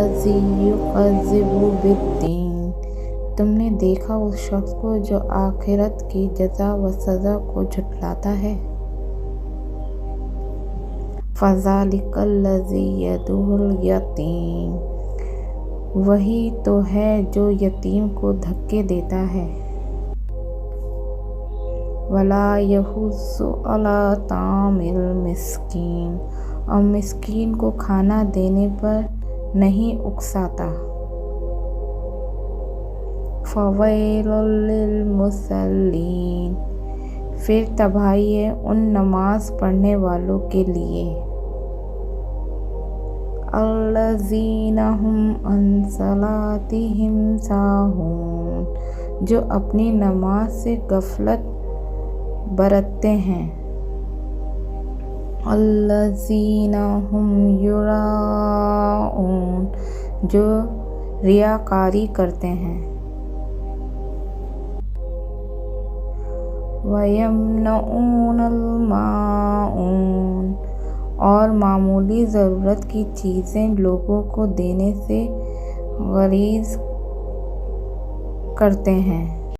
الذی یکذب بالدین، تم نے دیکھا اس شخص کو جو آخرت کی جزا و سزا کو جھٹلاتا ہے۔ فذلک الذی یدعو الیتیم، وہی تو ہے جو یتیم کو دھکے دیتا ہے۔ ولا یحض علی طعام المسکین، اور مسکین کو کھانا دینے پر نہیں اکساتا۔ فویل للمصلین، پھر تباہی ہے ان نماز پڑھنے والوں کے لیے۔ الذین ھم عن صلاتہم ساہون، جو اپنی نماز سے غفلت برتتے ہیں۔ الذین ھم یراؤون، جو ریاکاری کرتے ہیں۔ وَيَمْنَعُونَ الْمَاعُونَ، اور معمولی ضرورت کی چیزیں لوگوں کو دینے سے گریز کرتے ہیں۔